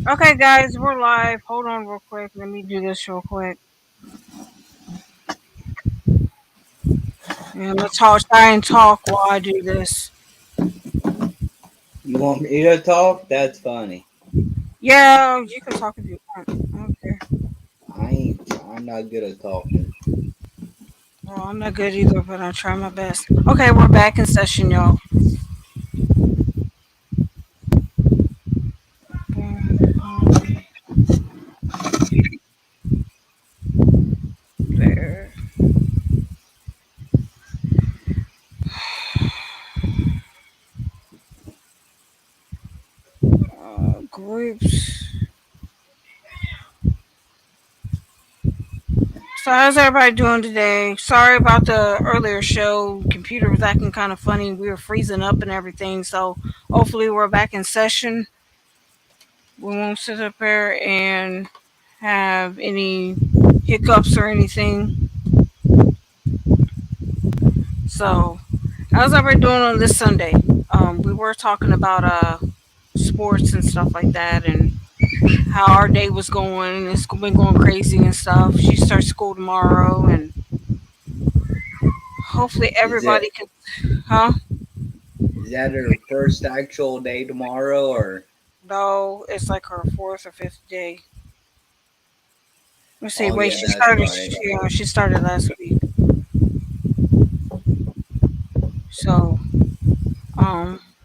Okay, guys, we're live. Hold on, real quick. Let me do this real quick. And let's try and talk while I do this. You want me to talk? That's funny. Yeah, you can talk if you want. Okay. I ain't. I'm not good at talking. Well, I'm not good either, but I'll try my best. Okay, we're back in session, y'all. There. Groups. So, how's everybody doing today? Sorry about the earlier show. Computer was acting kind of funny. We were freezing up and everything. So, hopefully, we're back in session. We won't sit up there and have any hiccups or anything. So, how's everybody doing on this Sunday? We were talking about sports and stuff like that, and how our day was going. It's been going crazy and stuff. She starts school tomorrow, and hopefully Is everybody it? can. Huh? Is that her first actual day tomorrow, or? No, it's like her fourth or fifth day. Let's see. Oh Wait, yeah, she that's started. right. She started last week. So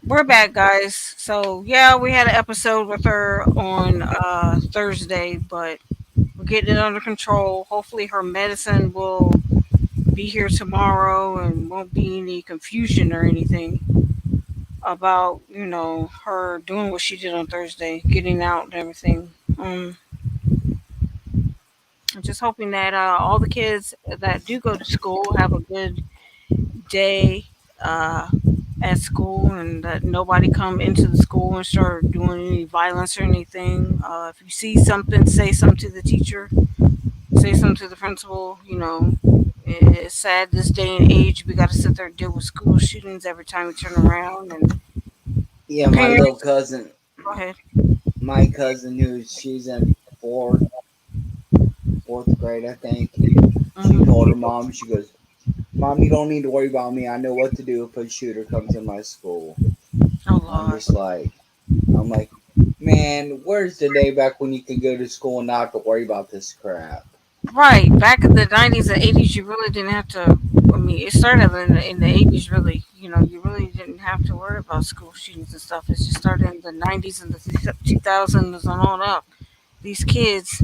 we're back, guys. So yeah, we had an episode with her on Thursday, but we're getting it under control. Hopefully, her medicine will be here tomorrow and won't be any confusion or anything about her doing what she did on Thursday, getting out and everything. I'm just hoping that all the kids that do go to school have a good day uh, at school, and that nobody come into the school and start doing any violence or anything. If you see something, say something to the teacher, say something to the principal. It's sad this day and age. We got to sit there and deal with school shootings every time we turn around. And Yeah, my little parents, cousin, go ahead. my cousin, who she's in fourth grade, I think. She told her Hmm. mom. She goes, "Mom, you don't need to worry about me. I know what to do if a shooter comes in my school." Oh I'm Lord. just like, I'm like, man, where's the day back when you could go to school and not have to worry about this crap? Right. Back in the 90s and 80s, you really didn't have to. I mean, it started in the 80s, really. You really didn't have to worry about school shootings and stuff. It just started in the 90s and the 2000s and on up. These kids,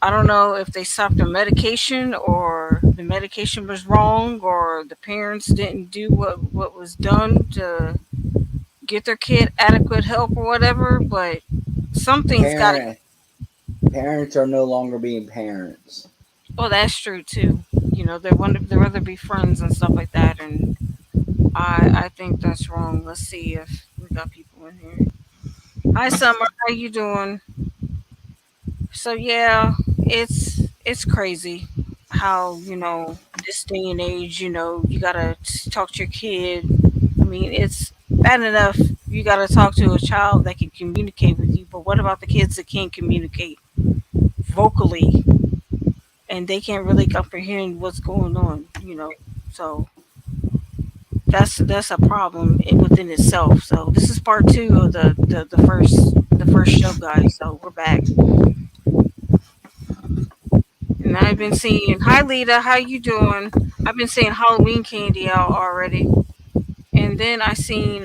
I don't know if they stopped their medication or the medication was wrong or the parents didn't do what was done to get their kid adequate help or whatever, but something's got to. Parent Parents are no longer being parents. Well, that's true too. They rather be friends and stuff like that, and I think that's wrong. Let's see if we got people in here. Hi, Summer. How you doing? So yeah, it's crazy how this day and age. You gotta talk to your kid. I mean, it's bad enough you gotta talk to a child that can communicate with you, but what about the kids that can't communicate vocally and they can't really comprehend what's going on? So that's a problem within itself. So this is part two of the first show, guys. So we're back, and I've been seeing. Hi, Lita. How you doing? I've been seeing Halloween candy out already, and then I seen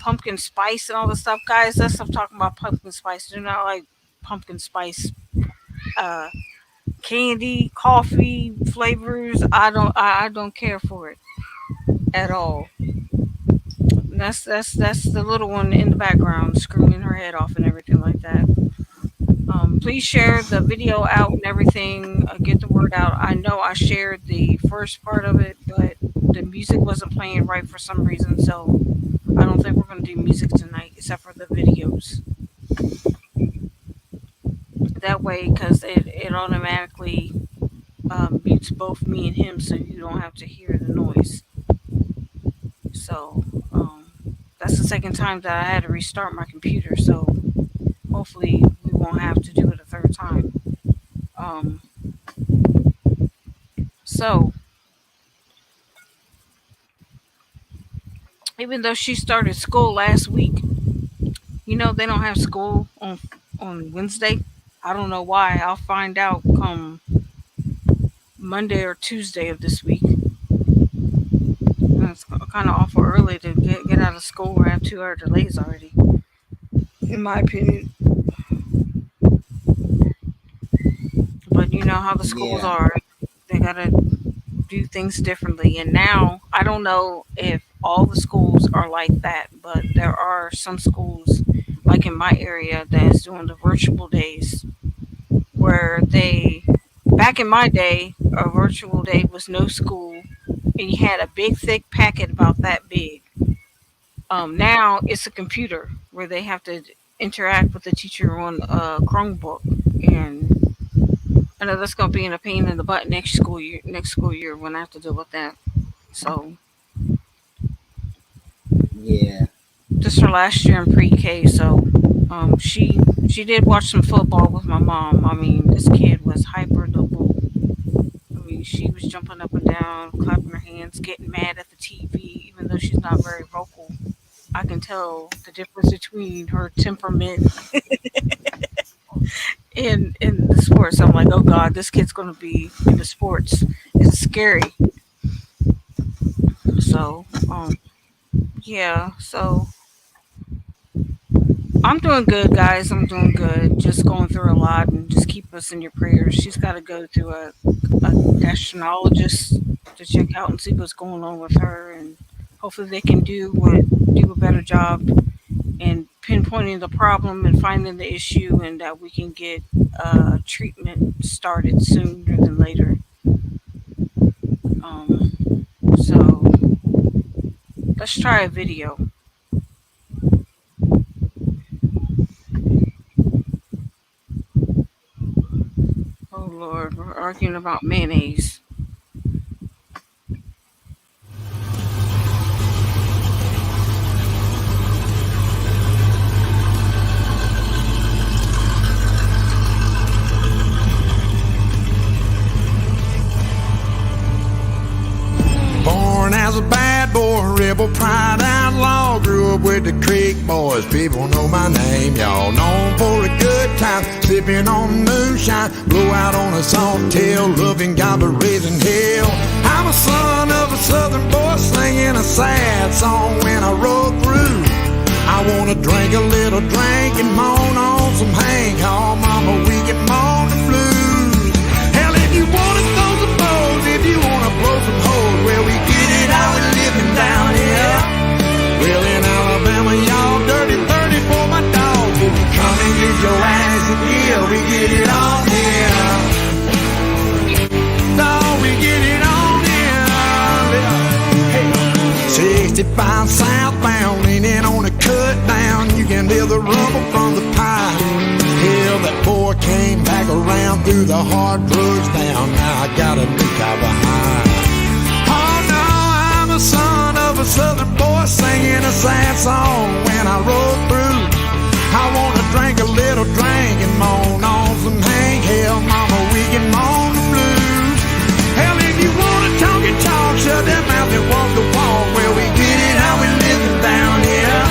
pumpkin spice and all the stuff, guys. That's stuff talking about pumpkin spice. Do not like pumpkin spice uh, candy, coffee flavors. I don't care for it at all. That's the little one in the background screaming her head off and everything like that. Please share the video out and everything. Get the word out. I know I shared the first part of it, but the music wasn't playing right for some reason, so I don't think we're gonna do music tonight, except for the videos. That way, because it automatically mutes both me and him, so you don't have to hear the noise. So that's the second time that I had to restart my computer. So hopefully we won't have to do it a third time. Um, so even though she started school last week, they don't have school on Wednesday. I don't know why. I'll find out come Monday or Tuesday of this week. It's kind of awful early to get out of school or have 2 hour delays already, in my opinion. But you know how the schools Yeah, are. They gotta do things differently. And now I don't know if all the schools are like that, but there are some schools, like in my area, that is doing the virtual days where they back in my day, a virtual day was no school, and you had a big thick packet about that big. Now it's a computer where they have to interact with the teacher on a Chromebook, and I know that's gonna be in a pain in the butt next school year. Next school year when I have to deal with that. So yeah, just her last year in pre-K. So she did watch some football with my mom. I mean, this kid was hyper double. I mean, she was jumping up and down, clapping her hands, getting mad at the TV, even though she's not very vocal. I can tell the difference between her temperament in the sports. I'm like, oh God, this kid's gonna be in the sports. It's scary. So, yeah. So I'm doing good, guys. I'm doing good. Just going through a lot, and just keep us in your prayers. She's got to go to a gastroenterologist to check out and see what's going on with her, and hopefully they can do a better job in pinpointing the problem and finding the issue, and that we can get treatment started sooner than later. So let's try a video. Oh Lord, we're arguing about mayonnaise. Born as a bad boy, rebel, pride outlaw. Grew up with the Creek boys, people know my name. Y'all known for a good time, sipping on moonshine. Blow out on a salt tail, loving God but raising hell. I'm a son of a southern boy, singing a sad song when I roll through. I wanna drink a little drink and moan on some Hank. Call mama, we can moan the blues. Hell, if you wanna throw some bows, if you wanna blow some holes, well, we get it how we living down here. Well, in Alabama, y'all dirty 30 for my dog. If you come and get your ass in here, we get it on here. Dog, we get it on here. Hey, 65 southbound, leaning on a cut down. You can hear the rumble from the pipe. Hell, that boy came back around through the hard drugs down. Now I got a new car behind. Oh no, I'm a son of a southern boy singing a sad song when I roll through. I wanna drink a little drink and moan on some Hank. Hell, mama, we can moan the blues. Hell, if you wanna talk and talk, shut that mouth and walk the walk. Well, we get it how we living down here.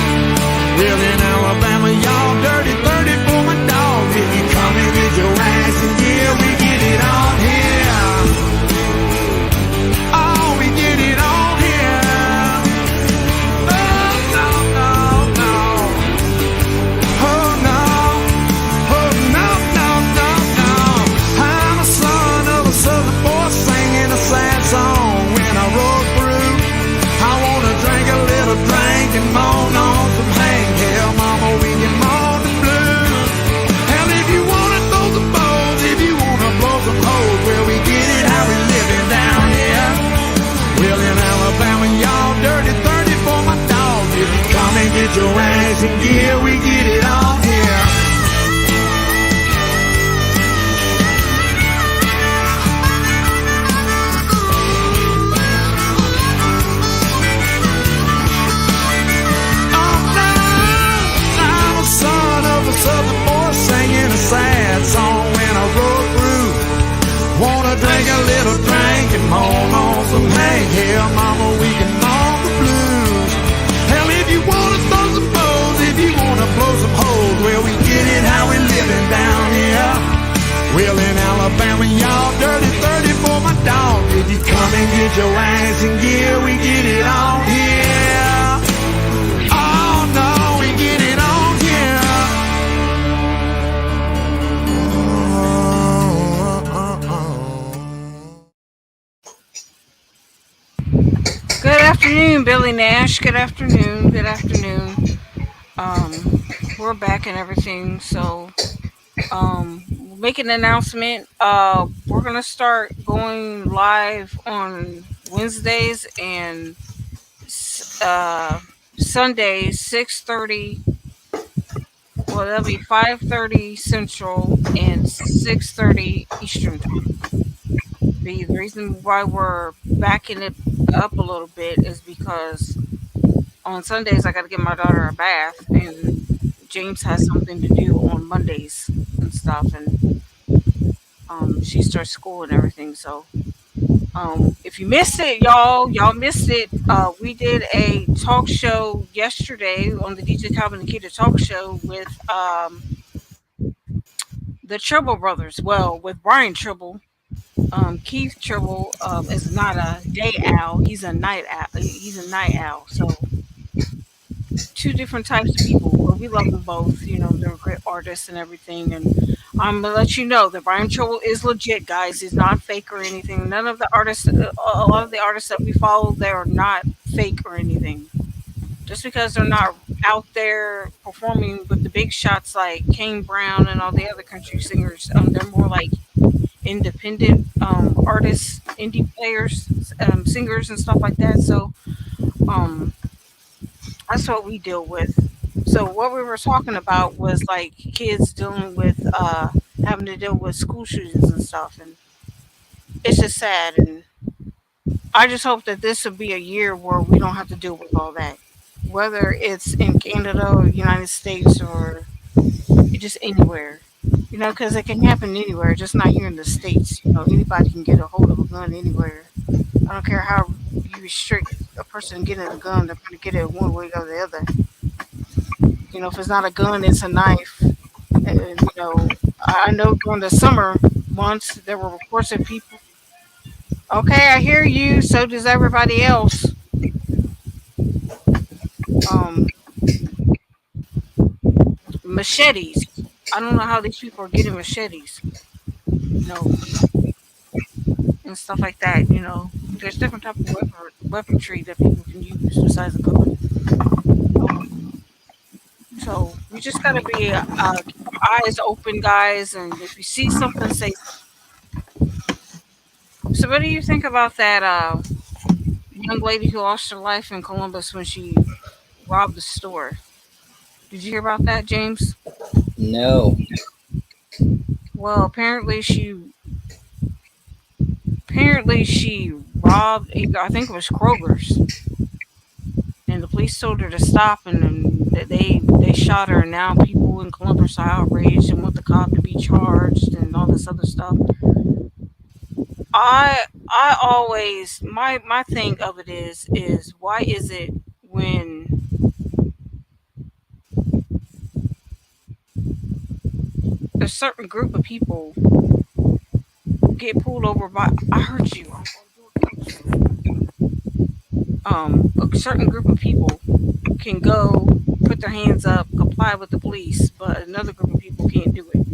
Well, in Alabama, y'all dirty 30 for my dog. If you come and get your ass in here, we get it on here. Oh, we get it on here. Oh, no, no, no. Oh, no. Oh, no, no, no, no. I'm a son of a southern boy singing a sad song when I roll through. I wanna drink a little drink and moan on some Hank. Hell, mama, we can moan the blues. Hell, if you wanna throw some bows, if you wanna blow some holes, well, we get it how we living down here. Well, in Alabama, y'all dirty 30 for my dog. If you come and get your ass in gear, we get it on here. Oh, no, I'm a son of a southern boy some hang. Hell, mama, we can mourn the blues. Hell, if you wanna throw some blows, if you wanna blow some holes, well, we get it how we living down here. Well, in Alabama, y'all dirty 30 for my dog. If you come and get your ass in gear, we get it on here. Oh no, we get it on here. Good afternoon, Billy Nash. Good afternoon. Good afternoon. We're back and everything. So, make an announcement. We're gonna start going live on Wednesdays and Sundays, 6:30. Well, that'll be 5:30 Central and 6:30 Eastern time. The reason why we're backing it up a little bit is because on Sundays I got to give my daughter a bath, and James has something to do on Mondays and stuff, and she starts school and everything. So if you missed it, y'all missed it. We did a talk show yesterday on the DJ Calvin and Kita talk show with the Trouble Brothers. Well, with Brian Trouble. Keith Trouble is not a day owl. He's a night owl. He's a night owl. So two different types of people, but we love them both. You know, they're great artists and everything. And I'm gonna let you know that Brian Trouble is legit, guys. He's not fake or anything. None of the artists, a lot of the artists that we follow, they are not fake or anything. Just because they're not out there performing with the big shots like Kane Brown and all the other country singers, they're more like independent artists, indie players, singers, and stuff like that. So um, that's what we deal with. So what we were talking about was like kids dealing with having to deal with school shootings and stuff, and it's just sad. And I just hope that this will be a year where we don't have to deal with all that, whether it's in Canada or United States or just anywhere. You know, because it can happen anywhere, just not here in the States. You know, anybody can get a hold of a gun anywhere. I don't care how you restrict a person getting a gun, they're going to get it one way or the other. You know, if it's not a gun, it's a knife. And, you know, I know during the summer months, there were reports of people. Okay, I hear you. So does everybody else. Um, Machetes. I don't know how these people are getting machetes. You know, and stuff like that. You know, there's different type of weaponry that people can use besides a gun. So we just gotta be keep our eyes open, guys. And if you see something, say something. So, what do you think about that young lady who lost her life in Columbus when she robbed the store? Did you hear about that, James? No. Well, apparently she robbed. I think it was Kroger's, and the police told her to stop, and then they shot her. And now people in Columbus are outraged and want the cop to be charged and all this other stuff. I always my thing of it is why is it when a certain group of people get pulled over by I heard you a certain group of people can go put their hands up comply with the police, but another group of people can't do it.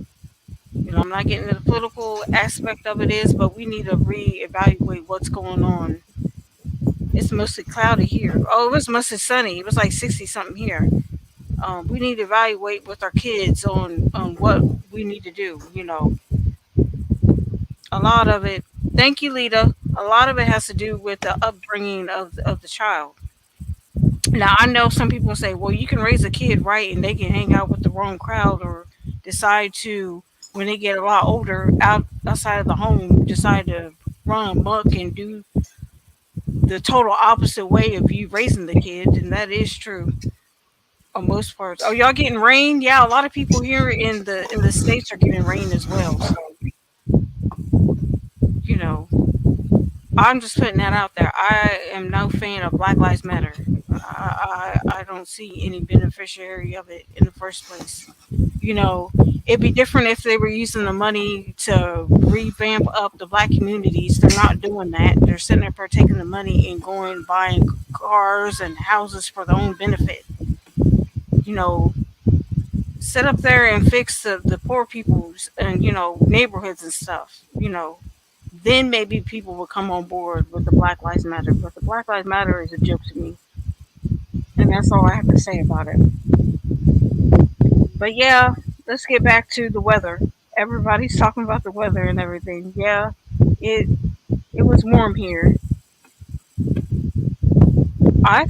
You know, I'm not getting into the political aspect of it is, but we need to reevaluate what's going on. It's mostly cloudy here. Oh, it was mostly sunny. It was like 60 something here. We need to evaluate with our kids on what we need to do. You know, a lot of it. Thank you, Lita. A lot of it has to do with the upbringing of the child. Now, I know some people say, well, you can raise a kid right and they can hang out with the wrong crowd or decide to, when they get a lot older, outside of the home, decide to run amok and do the total opposite way of you raising the kid. And that is true on most parts. Oh, y'all getting rain? Yeah, a lot of people here in the States are getting rain as well. So, you know, I'm just putting that out there. I am no fan of Black Lives Matter. I don't see any beneficiary of it in the first place. You know, it'd be different if they were using the money to revamp up the black communities. They're not doing that. They're sitting there taking the money and going buying cars and houses for their own benefit. You know, sit up there and fix the poor people's and neighborhoods and stuff. Then maybe people will come on board with the Black Lives Matter. But the Black Lives Matter is a joke to me, and that's all I have to say about it. But yeah, let's get back to the weather. Everybody's talking about the weather and everything. Yeah, it it was warm here. I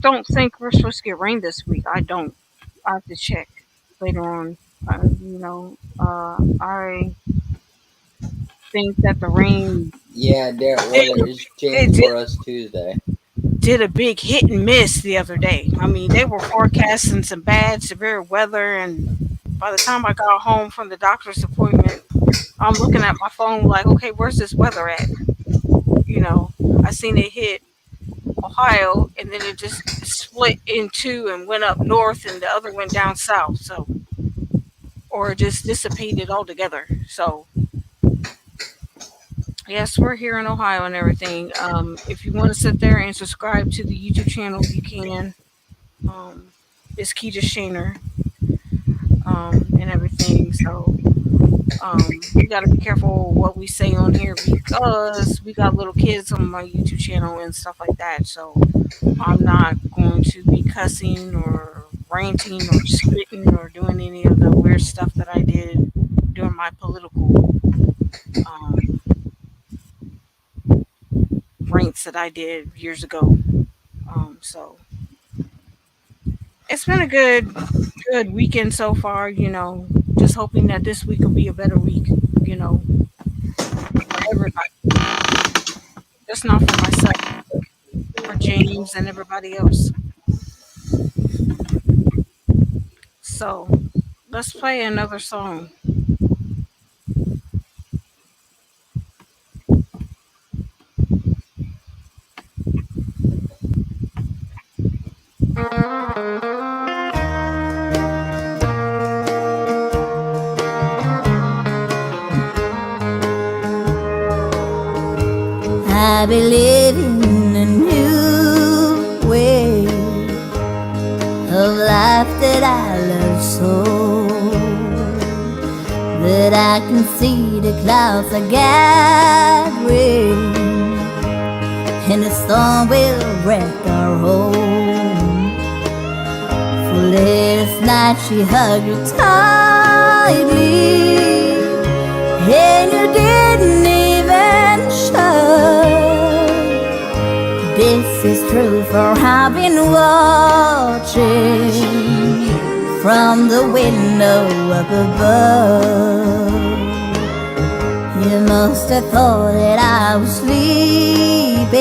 don't think we're supposed to get rain this week. I don't. I have to check later on. I think that the rain Yeah, their did, weather is it changed did for us Tuesday. did a big hit and miss the other day. I mean, they were forecasting some bad, severe weather, and by the time I got home from the doctor's appointment, I'm looking at my phone like, okay, where's this weather at? You know, I seen it hit Ohio, and then it just split in two and went up north, and the other went down south. So, or it just dissipated altogether. So, yes, we're here in Ohio and everything. If you want to sit there and subscribe to the YouTube channel, you can. Um, it's Keita Shaner, and everything. So, we got to be careful what we say on here because we got little kids on my YouTube channel and stuff like that. So, I'm not going to be cussing or ranting or spitting or doing any of the weird stuff that I did during my political um, rants that I did years ago. So it's been a good weekend so far. Just hoping that this week will be a better week. You know, for everybody, just not for myself, for James and everybody else. So let's play another song. I believe in a new way of life that I love so, that I can see the clouds are gathering and the storm will wreck our home. For last night she hugged you tightly and you didn't even show. This is true, for I've been watching from the window up above. You must have thought that I was sleeping.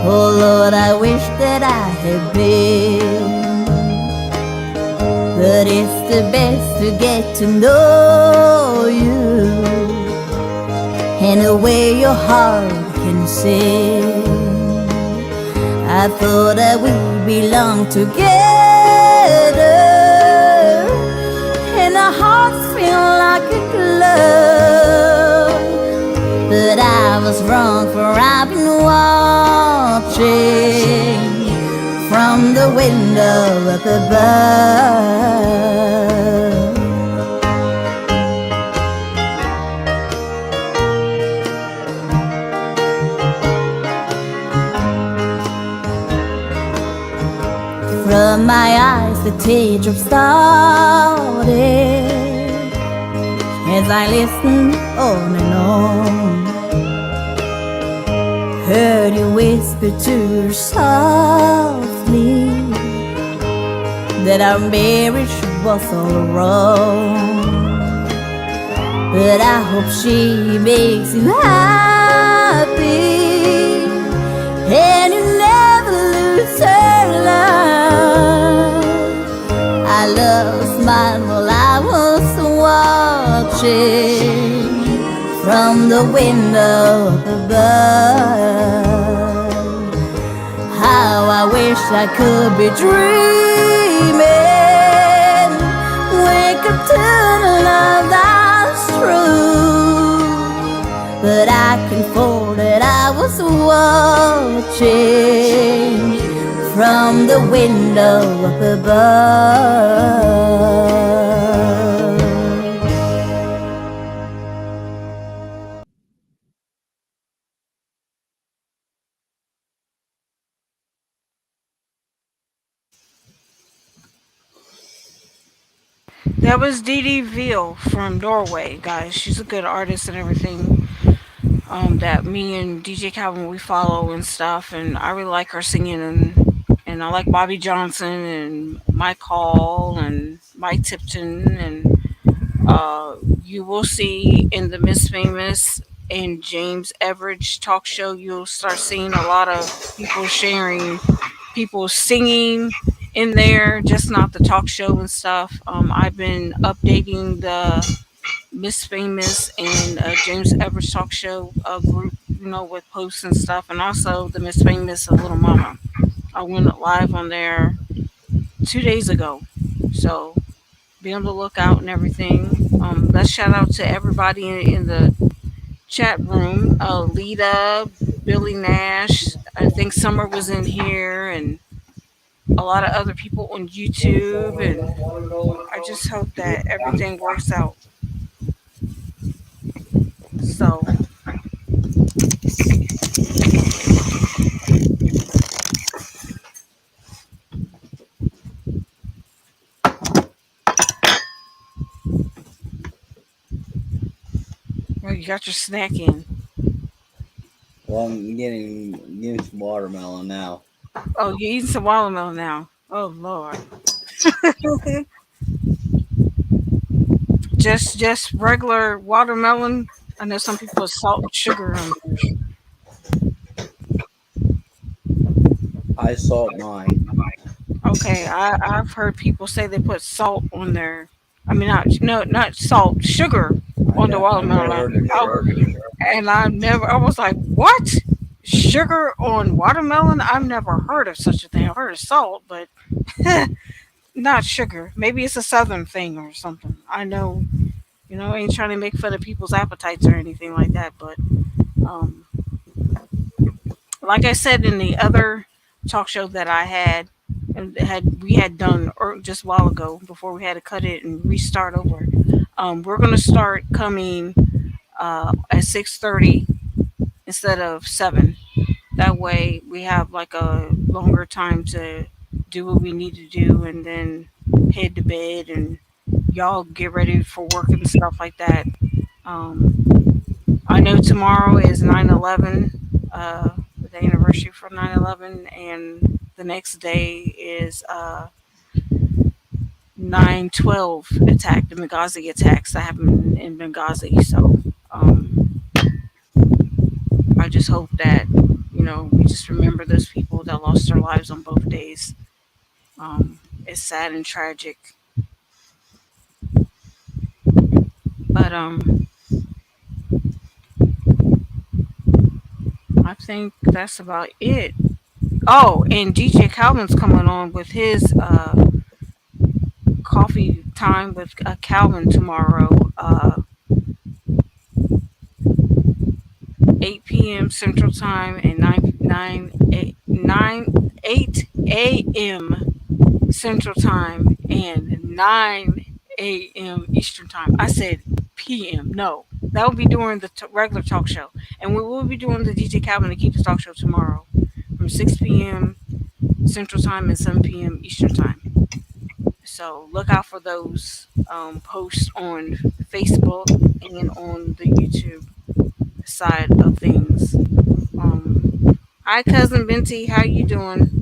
Oh Lord, I wish that I had been. But it's the best to get to know you and the way your heart can sing. I thought that we belonged together and our hearts feel like a glove. But I was wrong, for I've been watching from the window up above. From my eyes the teardrops started as I listened on and on. Heard you whisper to her softly that our marriage was all wrong. But I hope she makes you happy and you never lose her love. I lost mine while I was watching from the window up above. How I wish I could be dreaming, wake up to love that's true. But I can fold it, I was watching from the window up above. That was Dee Dee Veal from Norway, guys. She's a good artist and everything. That me and DJ Calvin we follow and stuff, and I really like her singing, and I like Bobby Johnson and Mike Hall and Mike Tipton, and uh, you will see in the Miss Famous and James Everage talk show, you'll start seeing a lot of people sharing, people singing in there, just not the talk show and stuff. I've been updating the Miss Famous and James Everett talk show group, with posts and stuff, and also the Miss Famous and Little Mama. I went live on there 2 days ago, so be on the lookout and everything. Let's shout out to everybody in the chat room. Lita, Billy Nash. I think Summer was in here, and a lot of other people on YouTube. And I just hope that everything works out. So, well, you got your snack in. Well, I'm getting some watermelon now. Oh, you're eating some watermelon now. Oh Lord. Just regular watermelon. I know some people put salt and sugar on theirs. I salt mine. Okay, I've heard people say they put salt on their. I mean, not salt, sugar on the I've never watermelon. heard of sugar. And I was like, what? Sugar on watermelon? I've never heard of such a thing. I've heard of salt, but not sugar. Maybe it's a southern thing or something. I know, I ain't trying to make fun of people's appetites or anything like that, but um, like I said in the other talk show that I had we had done just a while ago before we had to cut it and restart over. We're gonna start coming at 6:30 instead of 7. That way we have like a longer time to do what we need to do and then head to bed and y'all get ready for work and stuff like that. Um, I know tomorrow is 9/11, the anniversary for 9/11, and the next day is 9/12 attack, the Benghazi attacks that happened in Benghazi. So I just hope that we just remember those people that lost their lives on both days. It's sad and tragic, but I think that's about it. Oh, and DJ Calvin's coming on with his coffee time with Calvin tomorrow, 8 p.m. Central Time and 8 a.m. Central Time and 9 a.m. Eastern Time. I said p.m. No, that will be during the regular talk show, and we will be doing the DJ Calvin and Keep the Talk Show tomorrow from 6 p.m. Central Time and 7 p.m. Eastern Time. So look out for those posts on Facebook and on the YouTube side of things. Hi, cousin Binti, how you doing?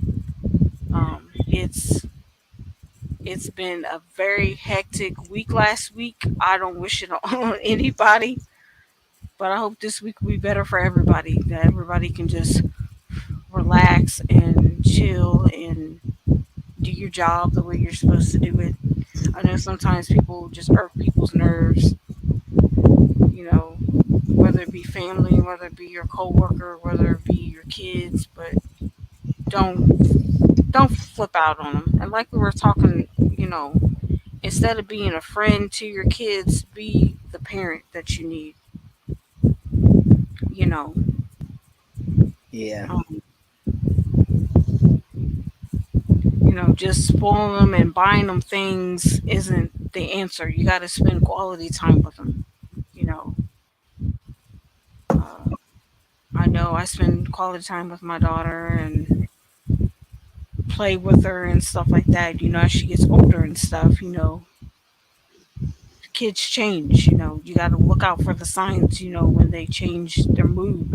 It's been a very hectic week last week. I don't wish it on anybody, but I hope this week will be better for everybody. That everybody can just relax and chill and do your job the way you're supposed to do it. I know sometimes people just irk people's nerves, you know, whether it be family, whether it be your coworker, whether it be your kids, but don't flip out on them. And like we were talking, instead of being a friend to your kids, be the parent that you need. You know, Yeah. um, just spoiling them and buying them things isn't the answer. You got to spend quality time with them. You know, uh, I know I spend quality time with my daughter and play with her and stuff like that. As she gets older and stuff, kids change. You got to look out for the signs. When they change their mood.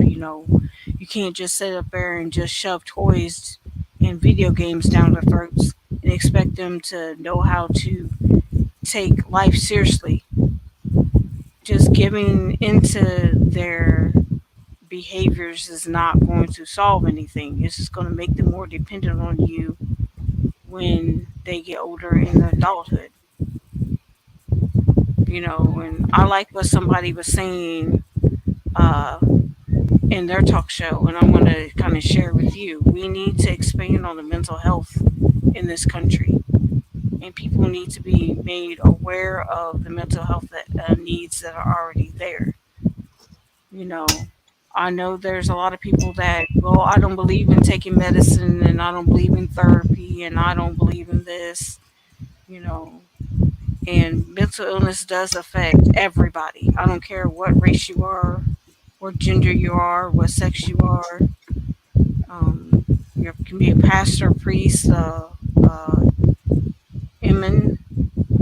You can't just sit up there and just shove toys and video games down their throats and expect them to know how to take life seriously. Just giving into their behaviors is not going to solve anything. It's just going to make them more dependent on you when they get older in adulthood. And I like what somebody was saying uh, in their talk show, and I'm going to kind of share with you. We need to expand on the mental health in this country, and people need to be made aware of the mental health needs that are already there. You know, I know there's a lot of people that, well, I don't believe in taking medicine, and I don't believe in therapy, and I don't believe in this, you know. And mental illness does affect everybody. I don't care what race you are, what gender you are, what sex you are. Um, you can be a pastor, priest, imam,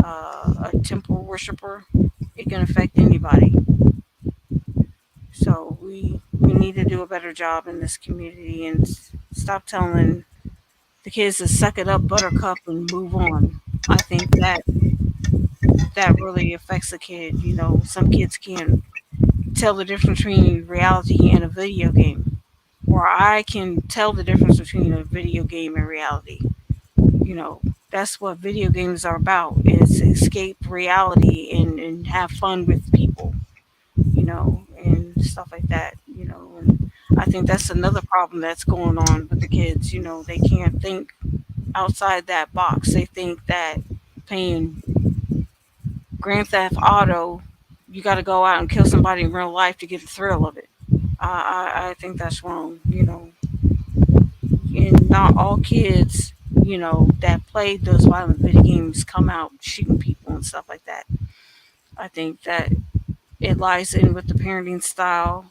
a temple worshiper. It can affect anybody. So we need to do a better job in this community and stop telling the kids to suck it up, buttercup, and move on. I think that really affects a kid. Some kids can't tell the difference between reality and a video game, or I can tell the difference between a video game and reality. You know, that's what video games are about: is escape reality and have fun with people. And stuff like that. And I think that's another problem that's going on with the kids. They can't think outside that box. They think that playing Grand Theft Auto, you got to go out and kill somebody in real life to get the thrill of it. I think that's wrong. And not all kids, that play those violent video games come out shooting people and stuff like that. I think that it lies in with the parenting style,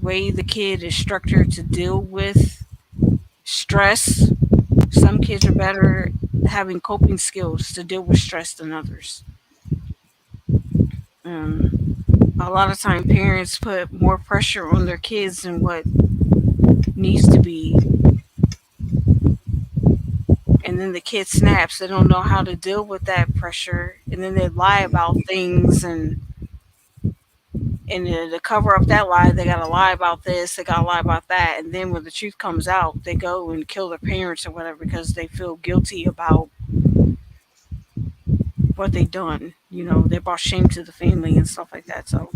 way the kid is structured to deal with stress. Some kids are better having coping skills to deal with stress than others. A lot of time, parents put more pressure on their kids than what needs to be, and then the kid snaps. They don't know how to deal with that pressure, and then they lie about things, and to cover up that lie, they gotta lie about this, they gotta lie about that, and then when the truth comes out, they go and kill their parents or whatever because they feel guilty about what they done. They brought shame to the family and stuff like that. So,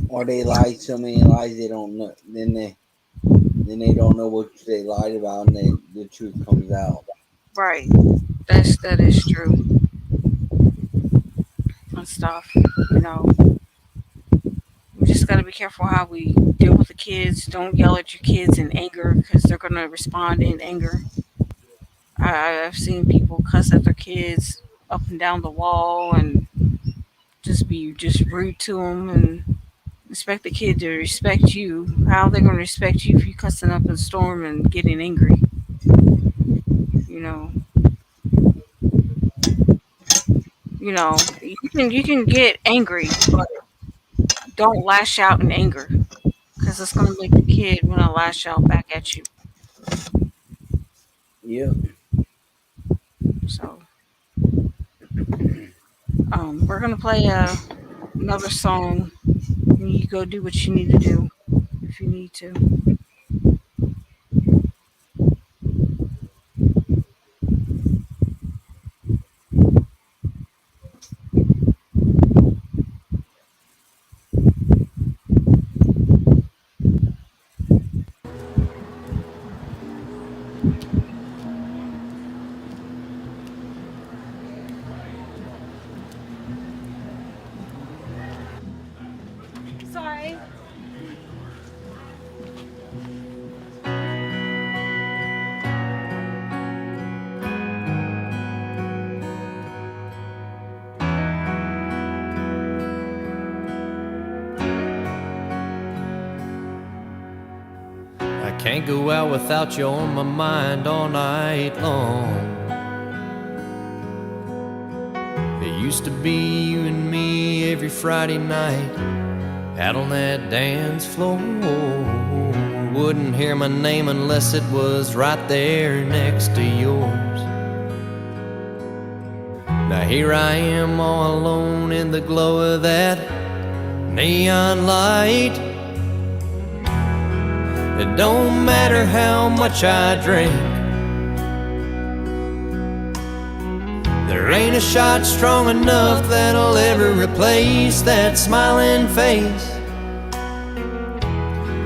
Or they lie so many lies they don't know. Then they don't know what they lied about, and the truth comes out. right, that is true and stuff. You know, we just got to be careful how we deal with the kids. Don't yell at your kids in anger because they're gonna respond in anger. I've seen people cuss at their kids up and down the wall and just be just rude to them and expect the kid to respect you. How they gonna respect you if you cussing up a storm and getting angry? You know, you can get angry, but don't lash out in anger because it's gonna make the kid wanna lash out back at you. Yep. So, we're gonna play another song, and you go do what you need to do if you need to. can't go out without you on my mind all night long. It used to be you and me every Friday night out on that dance floor. Wouldn't hear my name unless it was right there next to yours. Now here I am all alone in the glow of that neon light. It don't matter how much I drink, there ain't a shot strong enough that'll ever replace that smiling face.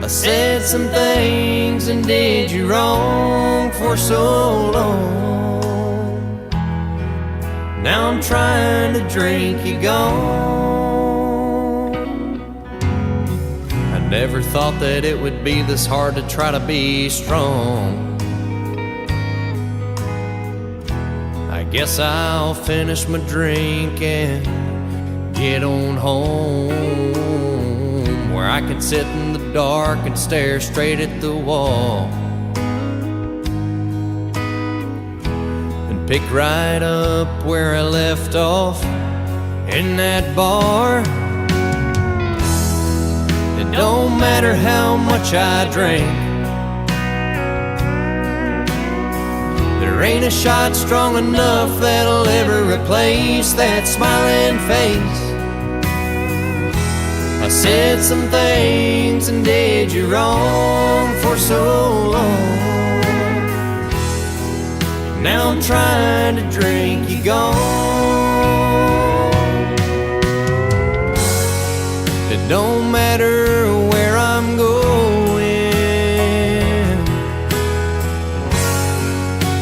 I said some things and did you wrong for so long. Now I'm trying to drink you gone. I never thought that it would be this hard to try to be strong. I guess I'll finish my drink and get on home, where I can sit in the dark and stare straight at the wall and pick right up where I left off in that bar. It don't matter how much I drink, there ain't a shot strong enough that'll ever replace that smiling face. I said some things and did you wrong for so long. Now I'm trying to drink you gone. It don't matter where I'm going,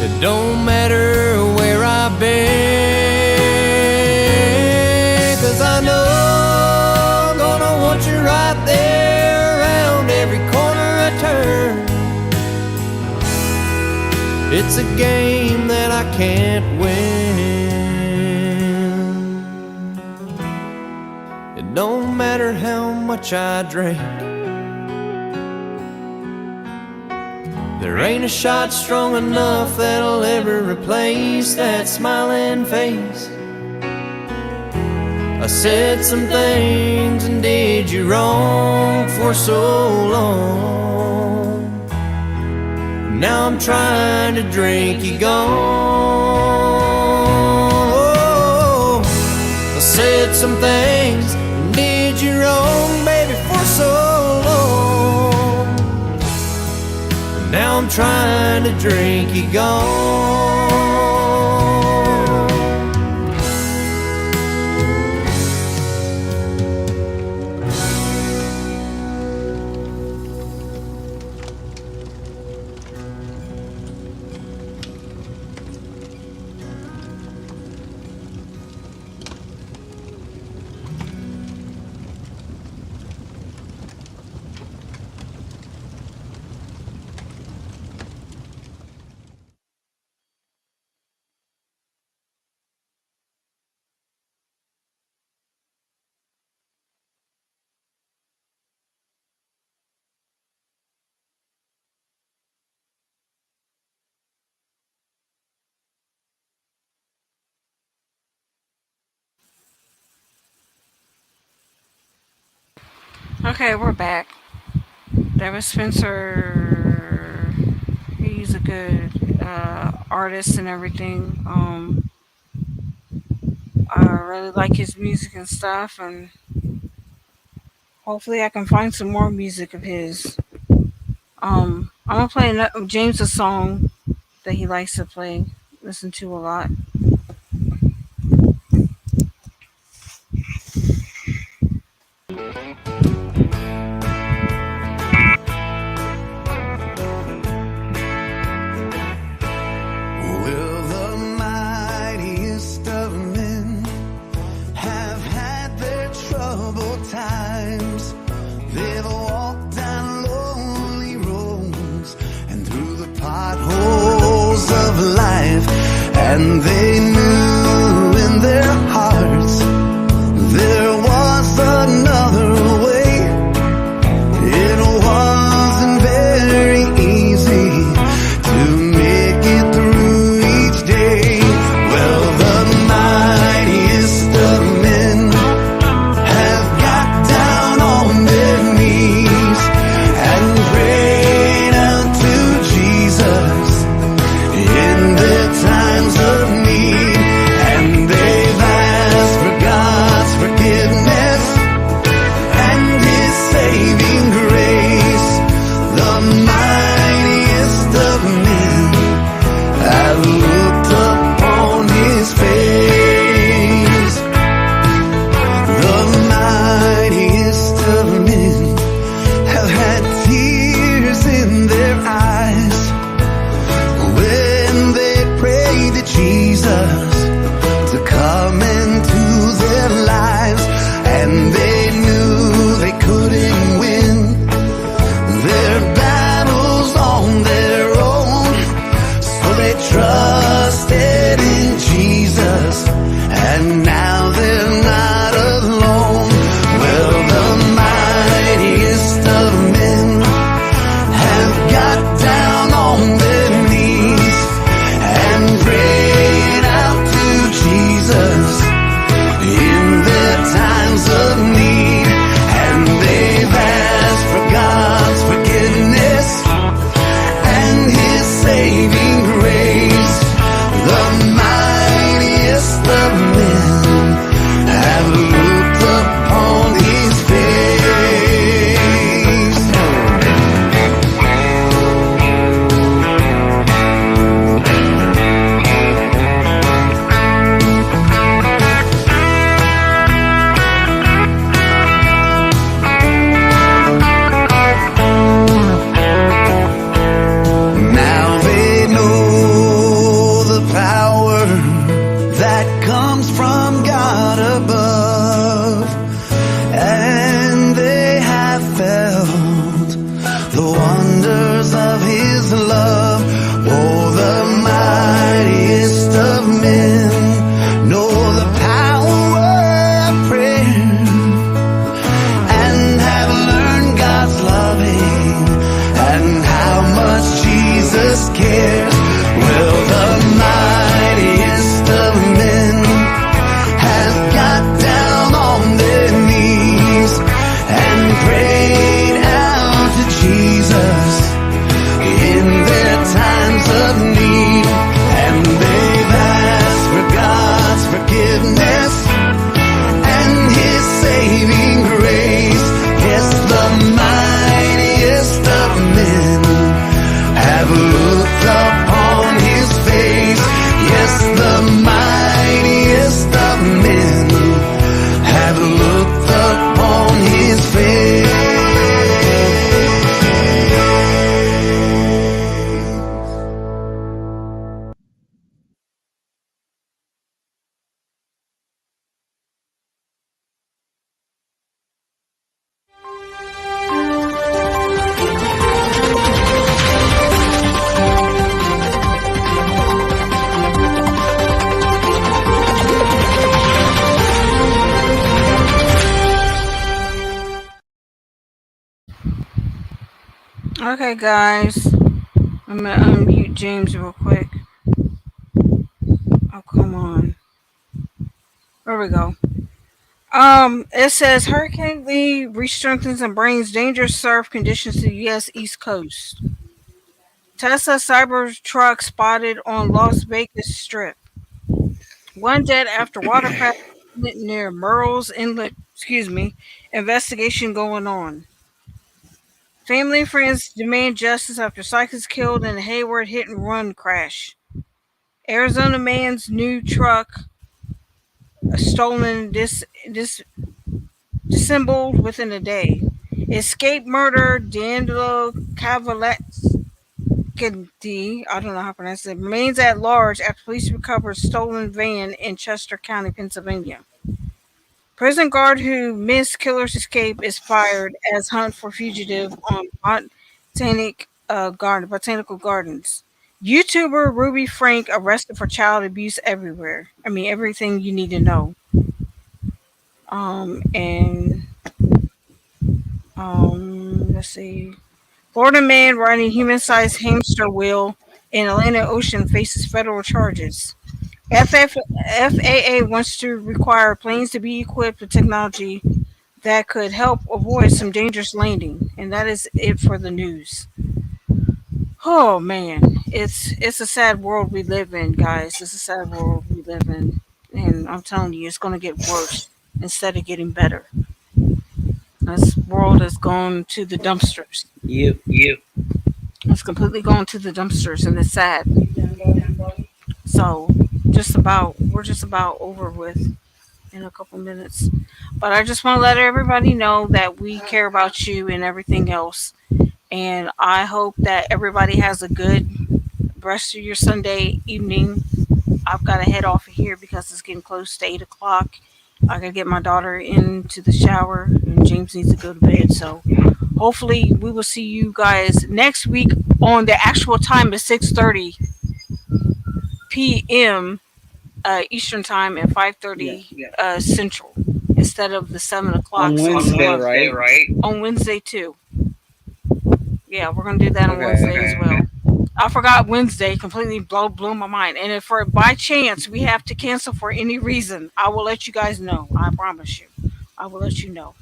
it don't matter where I've been, 'cause I know I'm gonna want you right there around every corner I turn. It's a game that I can't win. It don't matter how much I drink, there ain't a shot strong enough that'll ever replace that smiling face. I said some things and did you wrong for so long. Now I'm trying to drink you gone. I said some things and did you wrong, baby, for so long. Now I'm trying to drink you gone. Okay, we're back. That was Spencer. He's a good artist and everything. I really like his music and stuff, and hopefully I can find some more music of his. I'm gonna play James's song that he likes to play, listen to a lot. Will the mightiest of men have had their troubled times? They've walked down lonely roads and through the potholes of life, and they knew in their hearts there was another way. It wasn't very easy, Okay, guys. I'm gonna unmute James real quick. Oh, come on. There we go. It says Hurricane Lee re-strengthens and brings dangerous surf conditions to the U.S. East Coast. Tesla Cybertruck spotted on Las Vegas Strip. One dead after water crash near Murrells Inlet. Excuse me. Investigation going on. Family and friends demand justice after cyclist killed in a Hayward hit and run crash. Arizona man's new truck stolen disassembled within a day. Escape murder D'Angelo Cavaletti, I don't know how to pronounce it, remains at large after police recovered stolen van in Chester County, Pennsylvania. Prison guard who missed killer's escape is fired as hunt for fugitive on botanical gardens. YouTuber Ruby Frank arrested for child abuse everywhere. I mean, everything you need to know. And let's see. Florida man riding human-sized hamster wheel in Atlantic Ocean faces federal charges. FAA wants to require planes to be equipped with technology that could help avoid some dangerous landing. And that is it for the news. Oh man, it's a sad world we live in, guys. It's a sad world we live in, and I'm telling you, it's going to get worse instead of getting better. This world has gone to the dumpsters. Yep. It's completely gone to the dumpsters, and it's sad. So, we're just about over with in a couple minutes. But I just want to let everybody know that we care about you and everything else. And I hope that everybody has a good rest of your Sunday evening. I've got to head off of here because it's getting close to 8 o'clock. I gotta get my daughter into the shower, and James needs to go to bed. So, hopefully, we will see you guys next week on the actual time at 6:30 p.m. Eastern time and five Yeah. thirty Central instead of the 7 o'clock. On So Wednesday, right? on Wednesday too. Yeah, we're gonna do that on Okay. Wednesday as well. I forgot Wednesday. Completely blew my mind. And if for by chance we have to cancel for any reason, I will let you guys know. I promise you, I will let you know.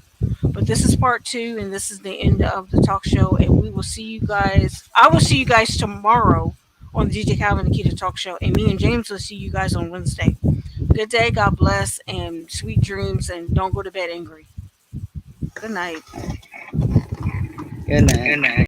But this is part two, and this is the end of the talk show. And we will see you guys. I will see you guys tomorrow on the DJ Calvin and Nikita Talk Show, and me and James will see you guys on Wednesday. Good day, God bless, and sweet dreams, and don't go to bed angry. Good night. Good night.